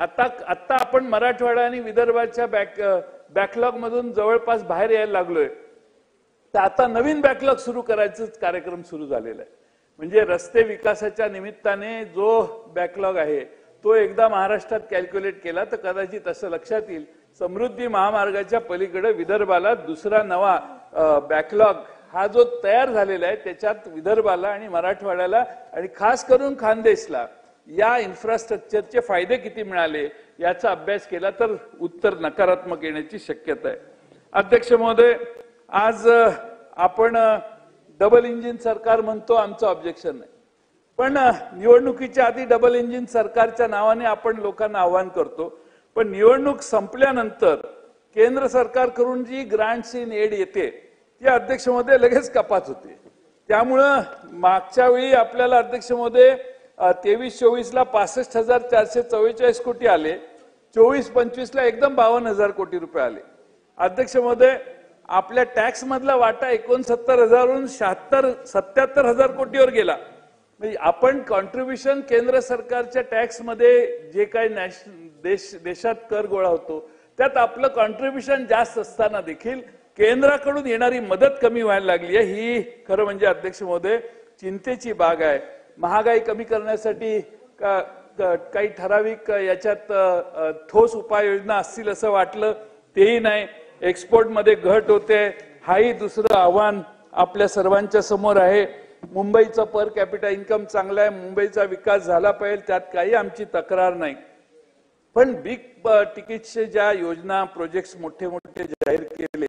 आता आपण मराठवाडा आणि विदर्भाच्या बॅकलॉग मधून जवळपास बाहेर यायला लागलोय. तर आता नवीन बॅकलॉग सुरू करायचा कार्यक्रम सुरू झालेला आहे. म्हणजे रस्ते विकासाच्या निमित्ताने जो बॅकलॉग आहे तो एकदा महाराष्ट्रात कॅल्क्युलेट केला तर कदाचित असं लक्षात येईल, समृद्धी महामार्गाच्या पलीकडे विदर्भाला दुसरा नवा बॅकलॉग हा जो तयार झालेला आहे त्याच्यात विदर्भाला आणि मराठवाड्याला आणि खास करून खानदेशला या इन्फ्रास्ट्रक्चरचे फायदे किती मिळाले याचा अभ्यास केला तर उत्तर नकारात्मक येण्याची शक्यता आहे. अध्यक्ष महोदय, आज आपण डबल इंजिन सरकार म्हणतो, आमचं ऑब्जेक्शन नाही, पण निवडणुकीच्या आधी डबल इंजिन सरकारच्या नावाने आपण लोकांना आवाहन करतो. पण निवडणूक संपल्यानंतर केंद्र सरकारकडून जी ग्रांट्स इन एड येते ती अध्यक्ष महोदय लगेच कपात होते. त्यामुळं मागच्या वेळी आपल्याला अध्यक्ष महोदय 23-24 ला 65,444 कोटी आले, 24-25 ला एकदम 52,000 कोटी रुपये आले. अध्यक्ष महोदय, आपल्या टॅक्स मधला वाटा 69,000वरून 77,000 कोटीवर गेला. म्हणजे आपण कॉन्ट्रीब्युशन केंद्र सरकारच्या टॅक्स मध्ये जे काही देशात कर गोळा होतो त्यात आपलं कॉन्ट्रीब्युशन जास्त असताना देखील केंद्राकडून येणारी मदत कमी व्हायला लागली आहे. ही खरं म्हणजे अध्यक्ष महोदय चिंतेची बाब आहे. महागाई कमी करण्यासाठी काही ठराविक याच्यात ठोस उपाययोजना असतील असं वाटलं, तेही नाही. एक्सपोर्ट मध्ये घट होते, हाही दुसरं आव्हान आपल्या सर्वांच्या समोर आहे. मुंबईचं पर कॅपिटा इन्कम चांगलं आहे, मुंबईचा विकास झाला पाहिजे, त्यात काही आमची तक्रार नाही. पण बिग तिकीटचे ज्या योजना प्रोजेक्ट्स मोठे मोठे जाहीर केले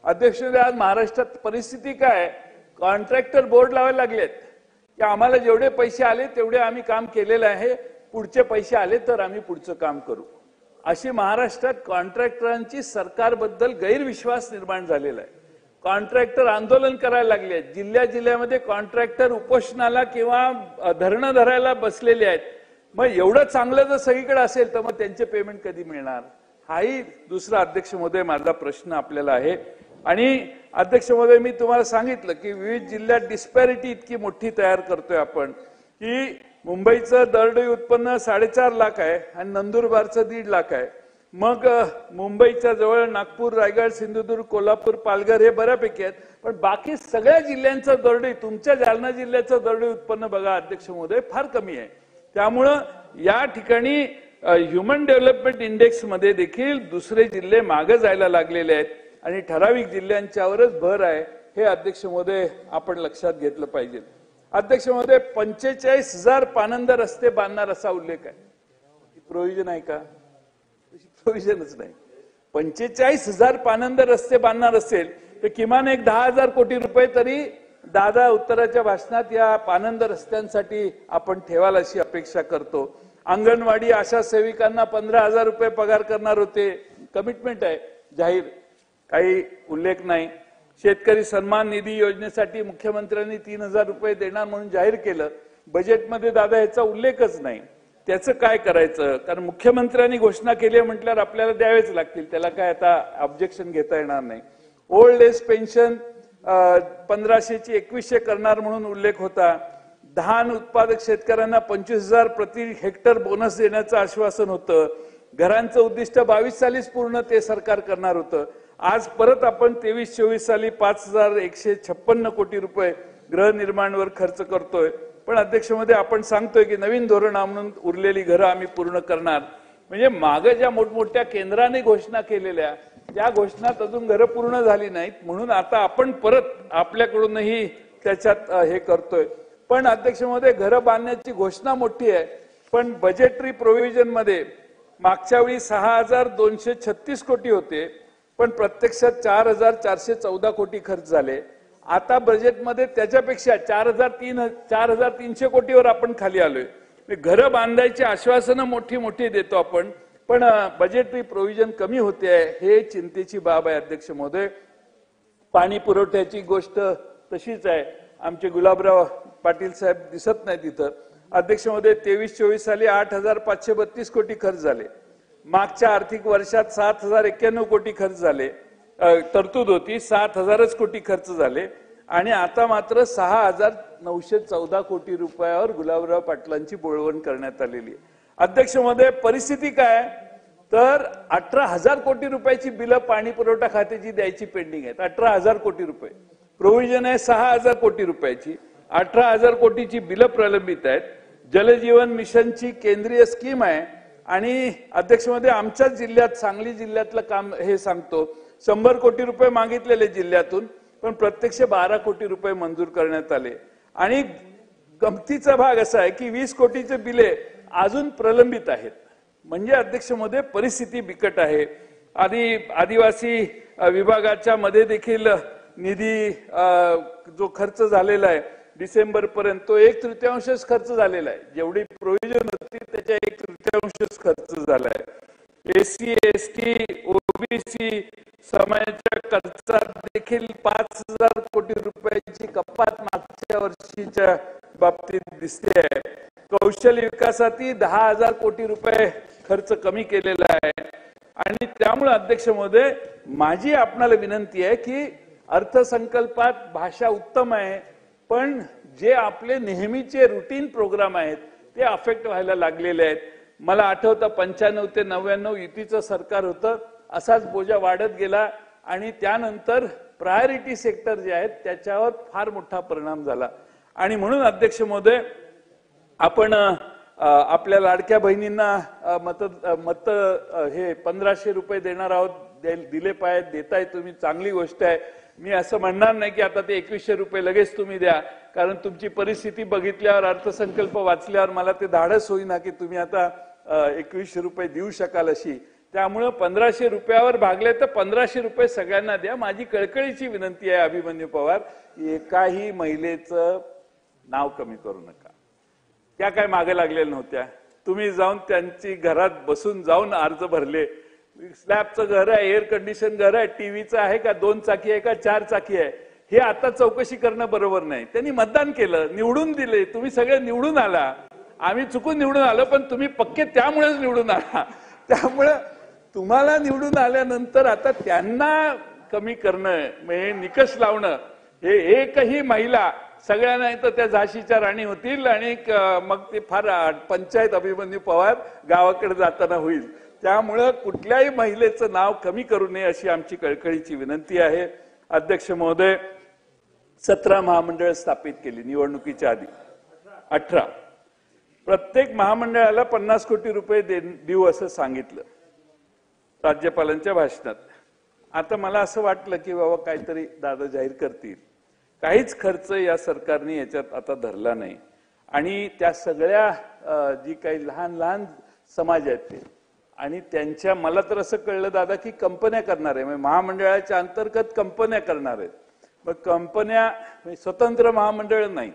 अध्यक्ष, आज महाराष्ट्रात परिस्थिती काय, कॉन्ट्रॅक्टर बोर्ड लावायला लागलेत की आम्हाला जेवढे पैसे आले तेवढे आम्ही काम केलेलं आहे, पुढचे पैसे आले तर आम्ही पुढचं काम करू. अशी महाराष्ट्रात कॉन्ट्रॅक्टरांची सरकारबद्दल गैरविश्वास निर्माण झालेला आहे. कॉन्ट्रॅक्टर आंदोलन करायला लागले आहेत, जिल्ह्यामध्ये कॉन्ट्रॅक्टर उपोषणाला किंवा धरणं धरायला बसलेले आहेत. मग एवढं चांगलं जर सगळीकडे असेल तर मग त्यांचे पेमेंट कधी मिळणार, हाही दुसरा अध्यक्ष महोदय माझा प्रश्न आपल्याला आहे. आणि अध्यक्ष महोदय, मी तुम्हाला सांगितलं की विविध जिल्ह्यात डिस्पॅरिटी इतकी मोठी तयार करतोय आपण की मुंबईचं दरडोई उत्पन्न 4.5 लाख आहे आणि नंदुरबारचं 1.5 लाख आहे. मग मुंबईच्या जवळ नागपूर, रायगड, सिंधुदुर्ग, कोल्हापूर, पालघर हे बऱ्यापैकी आहेत, पण बाकी सगळ्या जिल्ह्यांचं दरडोई, तुमच्या जालना जिल्ह्याचं दरडोई उत्पन्न बघा अध्यक्ष महोदय फार कमी आहे. त्यामुळं या ठिकाणी ह्युमन डेव्हलपमेंट इंडेक्स मध्ये देखील दुसरे जिल्हे मागे जायला लागलेले आहेत आणि ठराविक जिल्ह्यांच्यावरच भर आहे. हे अध्यक्ष महोदय आपण लक्षात घेतलं पाहिजे. अध्यक्ष महोदय, 45,000 पानंद रस्ते बांधणार असा उल्लेख आहे. प्रोव्हिजन आहे का? प्रोव्हिजनच नाही. 45,000 पानंद रस्ते बांधणार असेल तर किमान एक 10,000 कोटी रुपये तरी दादा उत्तराच्या भाषणात या पानंद रस्त्यांसाठी आपण ठेवाल अशी अपेक्षा करतो. अंगणवाडी आशा सेविकांना 15,000 रुपये पगार करणार होते, कमिटमेंट आहे जाहीर, काही उल्लेख नाही. शेतकरी सन्मान निधी योजनेसाठी मुख्यमंत्र्यांनी 3,000 रुपये देणार म्हणून जाहीर केलं, बजेटमध्ये दादा याचा उल्लेखच नाही. त्याचं काय करायचं, कारण मुख्यमंत्र्यांनी घोषणा केली म्हटल्यावर आपल्याला द्यावेच लागतील, त्याला काय आता ऑब्जेक्शन घेता येणार नाही. ओल्ड एज पेन्शन 1,500ची 2,100 करणार म्हणून उल्लेख होता. धान उत्पादक शेतकऱ्यांना 25,000 प्रति हेक्टर बोनस देण्याचं आश्वासन होतं. घरांचं उद्दिष्ट 22 सालीच पूर्ण ते सरकार करणार होतं. आज परत आपण 23-24 साली 5,156 कोटी रुपये गृहनिर्माणवर खर्च करतोय. पण अध्यक्ष महोदय, आपण सांगतोय की नवीन धोरण म्हणून उरलेली घरं आम्ही पूर्ण करणार. म्हणजे मागे ज्या मोठमोठ्या केंद्राने घोषणा केलेल्या त्या घोषणात अजून घरं पूर्ण झाली नाहीत, म्हणून आता आपण परत आपल्याकडूनही त्याच्यात हे करतोय. पण अध्यक्ष महोदय, घरं बांधण्याची घोषणा मोठी आहे, पण बजेटरी प्रोव्हिजन मध्ये मागच्या वेळी 6,236 कोटी होते, पण प्रत्यक्षात 4,414 कोटी खर्च झाले. आता बजेटमध्ये त्याच्यापेक्षा 4,300 कोटीवर आपण खाली आलोय. घरं बांधायची आश्वासनं मोठी मोठी देतो आपण, पण बजेटरी प्रोव्हिजन कमी होते आहे, हे चिंतेची बाब आहे अध्यक्ष महोदय. पाणी पुरवठ्याची गोष्ट तशीच आहे. आमचे गुलाबराव पाटील साहेब दिसत नाही तिथं. अध्यक्ष महोदय, 23-24 साली 8,532 कोटी खर्च झाले. मागच्या आर्थिक वर्षात 7,091 कोटी खर्च झाले, तरतूद होती, 7,000च कोटी खर्च झाले आणि आता मात्र 6,914 कोटी रुपयावर गुलाबराव पाटलांची बोळवण करण्यात आलेली आहे. अध्यक्ष महोदय, परिस्थिती काय तर 18,000 कोटी रुपयाची बिलं पाणी पुरवठा खात्याची द्यायची पेंडिंग आहेत. 18,000 कोटी रुपये. प्रोव्हिजन आहे 6,000 कोटी रुपयाची. 18,000 कोटीची बिलं प्रलंबित आहेत. जलजीवन मिशनची केंद्रीय स्कीम आहे आणि अध्यक्ष महोदय, आमच्याच जिल्ह्यात सांगली जिल्ह्यातलं काम हे सांगतो. 100 कोटी रुपये मागितलेले जिल्ह्यातून, पण प्रत्यक्ष 12 कोटी रुपये मंजूर करण्यात आले. आणि गमतीचा भाग असा आहे की 20 कोटीचे बिले अजून प्रलंबित आहेत. म्हणजे अध्यक्ष महोदय, परिस्थिती बिकट आहे. आदिवासी विभागाच्या मध्ये देखील निधी जो खर्च झालेला आहे डिसेंबर पर्यंत, तो 1/3 खर्च झालेला आहे. जेवढी प्रोव्हिजन होती त्याच्या 1/3 खर्च झाला आहे. एससी एसटी ओबीसी समाजाच्या खर्चात देखील 5,000 कोटी रुपयाची कपात मागच्या वर्षीच्या बाबतीत दिसते आहे. कौशल्य विकासातील 10,000 कोटी रुपये खर्च कमी केलेला आहे. आणि त्यामुळे अध्यक्ष महोदय, माझी आपणाला विनंती आहे की अर्थसंकल्पात भाषा उत्तम आहे, पण जे आपले नेहमीचे रुटीन प्रोग्राम आहेत ते अफेक्ट व्हायला लागलेले आहेत. मला आठवतं 95 ते 99 युतीचं सरकार होतं. असाच बोजा वाढत गेला आणि त्यानंतर प्रायोरिटी सेक्टर जे आहेत त्याच्यावर फार मोठा परिणाम झाला. आणि म्हणून अध्यक्ष महोदय, आपण आपल्या लाडक्या बहिणींना मत हे 1,500 रुपये देणार आहोत. दिले पाहिजे, देताय तुम्ही, चांगली गोष्ट आहे. मी असं म्हणणार नाही की आता ते 2100 रुपये लगेच तुम्ही द्या, कारण तुमची परिस्थिती बघितल्यावर, अर्थसंकल्प वाचल्यावर मला ते धाडस होईना की तुम्ही आता 2100 रुपये देऊ शकाल अशी. त्यामुळे 1,500 रुपयावर भागले तर 1,500 रुपये सगळ्यांना द्या. माझी कळकळीची विनंती आहे अभिमन्यू पवार, एकाही महिलेचं नाव कमी करू नका. त्या काय मागे लागलेल्या नव्हत्या. तुम्ही जाऊन त्यांची घरात बसून जाऊन अर्ज भरले. स्लॅबचं घर आहे, एअर कंडिशन घर आहे, टीव्हीचं आहे का, 2 चाकी आहे का 4 चाकी आहे, हे आता चौकशी करणं बरोबर नाही. त्यांनी मतदान केलं, निवडून दिले, तुम्ही सगळे निवडून आला. आम्ही चुकून निवडून आलो, पण तुम्ही पक्के त्यामुळेच निवडून आला. त्यामुळे तुम्हाला निवडून आल्यानंतर आता त्यांना कमी करणं, म्हणजे निकष लावणं, हे एकही महिला, सगळ्यांना तर त्या झाशीच्या राणी होतील आणि मग ते फार पंचायत अभिमन्यू पवार गावाकडे जाताना होईल. त्यामुळे कुठल्याही महिलेचं नाव कमी करू नये अशी आमची कळकळीची विनंती आहे. अध्यक्ष महोदय, 17 महामंडळ स्थापित केली निवडणुकीच्या आधी. 18. प्रत्येक महामंडळाला 50 कोटी रुपये देऊ असं सांगितलं राज्यपालांच्या भाषणात. आता मला असं वाटलं की बाबा काहीतरी दादा जाहीर करतील. काहीच खर्च या सरकारने याच्यात आता धरला नाही. आणि त्या सगळ्या जी काही लहान लहान समाज आहेत ते, आणि त्यांच्या, मला तर असं कळलं दादा की कंपन्या करणार आहे, म्हणजे महामंडळाच्या अंतर्गत कंपन्या करणार आहेत. मग कंपन्या स्वतंत्र महामंडळ नाही.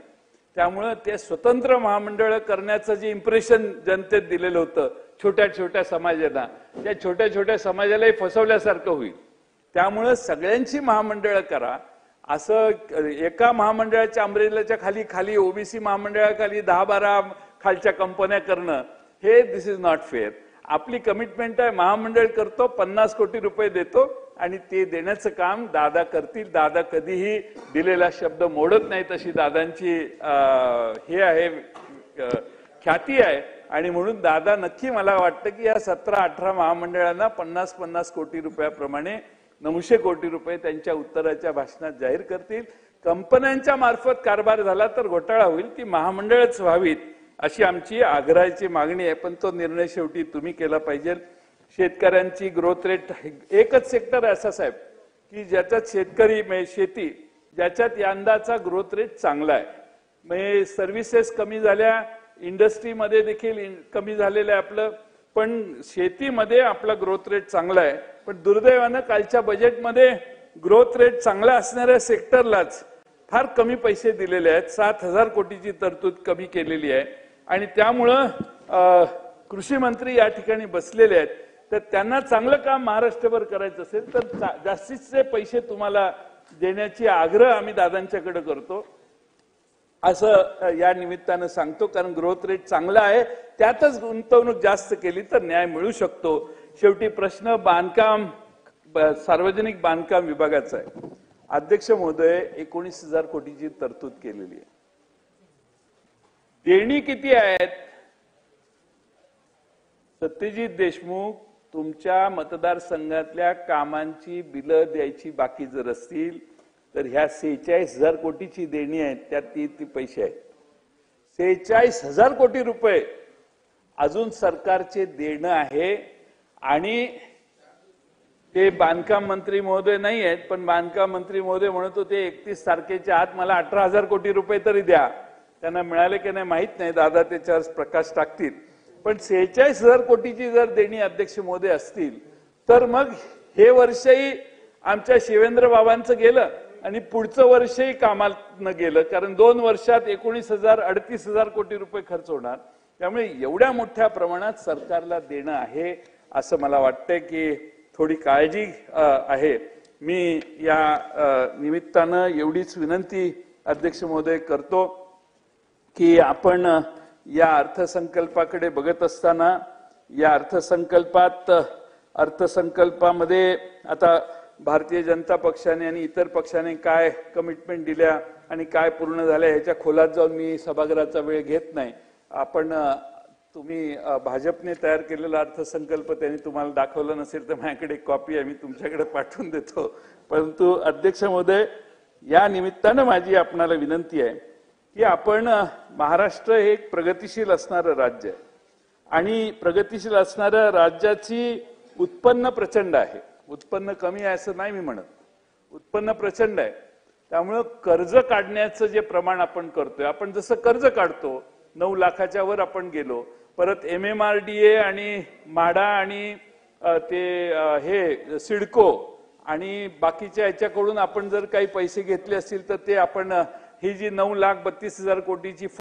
त्यामुळे ते स्वतंत्र महामंडळ करण्याचं जे इम्प्रेशन जनतेत दिलेलं होतं छोट्या छोट्या समाजाला, त्या छोट्या छोट्या समाजालाही फसवल्यासारखं होईल. त्यामुळे सगळ्यांची महामंडळ करा. असं एका महामंडळाच्या अमरेलाच्या खाली खाली ओबीसी महामंडळाखाली 10-12 खालच्या कंपन्या करणं, हे दिस इज नॉट फेअर. आपली कमिटमेंट आहे, महामंडळ करतो, 50 कोटी रुपये देतो आणि ते देण्याचं काम दादा करतील. दादा कधीही दिलेला शब्द मोडत नाही, तशी दादांची हे आहे, ख्याती आहे. आणि म्हणून दादा नक्की, मला वाटतं की या 17-18 महामंडळांना 50-50 कोटी रुपयाप्रमाणे 900 कोटी रुपये त्यांच्या उत्तराच्या भाषणात जाहीर करतील. कंपन्यांच्या मार्फत कारभार झाला तर घोटाळा होईल, ती महामंडळच व्हावीत अशी आमची आग्रहाची मागणी आहे. पण तो निर्णय शेवटी तुम्ही केला पाहिजे. शेतकऱ्यांची ग्रोथ रेट, एकच सेक्टर आहे असा साहेब की ज्याच्यात शेतकरी, म्हणजे शेती, ज्याच्यात यंदाचा ग्रोथ रेट चांगला आहे. म्हणजे सर्व्हिसेस कमी झाल्या, इंडस्ट्रीमध्ये देखील कमी झालेलं आहे आपलं, पण शेतीमध्ये आपला ग्रोथ रेट चांगला आहे. पण दुर्दैवानं कालच्या बजेटमध्ये ग्रोथ रेट चांगला असणाऱ्या सेक्टरलाच फार कमी पैसे दिलेले आहेत. 7,000 कोटीची तरतूद कमी केलेली आहे. आणि त्यामुळं कृषी मंत्री या ठिकाणी बसलेले आहेत, तर त्यांना चांगलं काम महाराष्ट्रभर करायचं असेल तर जास्तीचे पैसे तुम्हाला देण्याची आग्रह आम्ही दादांच्याकडे करतो असं या निमित्तानं सांगतो. कारण ग्रोथ रेट चांगला आहे, त्यातच गुंतवणूक जास्त केली तर न्याय मिळू शकतो. शेवटी प्रश्न बांधकाम, सार्वजनिक बांधकाम विभागाचा आहे. अध्यक्ष महोदय, 19,000 कोटीची तरतूद केलेली आहे. देणी किती आहेत? सत्यजित देशमुख, तुमच्या मतदारसंघातल्या कामांची बिलं द्यायची बाकी जर असतील तर ह्या 46,000 कोटीची देणी आहेत, त्यात ती पैसे आहेत. 46,000 कोटी रुपये अजून सरकारचे देणं आहे. आणि ते बांधकाम मंत्री महोदय नाही आहेत, पण बांधकाम मंत्री महोदय म्हणत होते 31 तारखेच्या आत मला 18,000 कोटी रुपये तरी द्या. त्यांना मिळाले की नाही माहित नाही, दादा त्याच्यावर प्रकाश टाकतील. पण 46,000 कोटीची जर देणी अध्यक्ष महोदय असतील तर मग हे वर्षही आमच्या शिवेंद्र बाबांचं गेलं आणि पुढचं वर्षही कामाला गेलं, कारण 2 वर्षात 38,000 कोटी रुपये खर्च होणार. त्यामुळे एवढ्या मोठ्या प्रमाणात सरकारला देणं आहे असं मला वाटतंय की थोडी काळजी आहे. मी या निमित्तानं एवढीच विनंती अध्यक्ष महोदय करतो की आपण या अर्थसंकल्पाकडे बघत असताना या अर्थसंकल्पामध्ये आता भारतीय जनता पक्षाने आणि इतर पक्षाने काय कमिटमेंट दिल्या आणि काय पूर्ण झाल्या ह्याच्या खोलात जाऊन मी सभागृहाचा वेळ घेत नाही. तुम्ही भाजपने तयार केलेला अर्थसंकल्प त्यांनी तुम्हाला दाखवला नसेल तर माझ्याकडे एक कॉपी आहे, मी तुमच्याकडे पाठवून देतो. परंतु अध्यक्ष महोदय, या निमित्तानं माझी आपणाला विनंती आहे की आपण महाराष्ट्र हे एक प्रगतिशील असणारं राज्य आहे आणि प्रगतिशील असणाऱ्या राज्याची उत्पन्न प्रचंड आहे. उत्पन्न कमी आहे असं नाही मी म्हणत, उत्पन्न प्रचंड आहे. त्यामुळं कर्ज काढण्याचं जे प्रमाण आपण करतोय, आपण जसं कर्ज काढतो 9 लाखाच्या वर आपण गेलो, परत MMRDA आणि म्हाडा आणि हे सिडको आणि बाकीच्या याच्याकडून आपण जर काही पैसे घेतले असतील तर ते आपण ही जी 9,32,000 कोटीची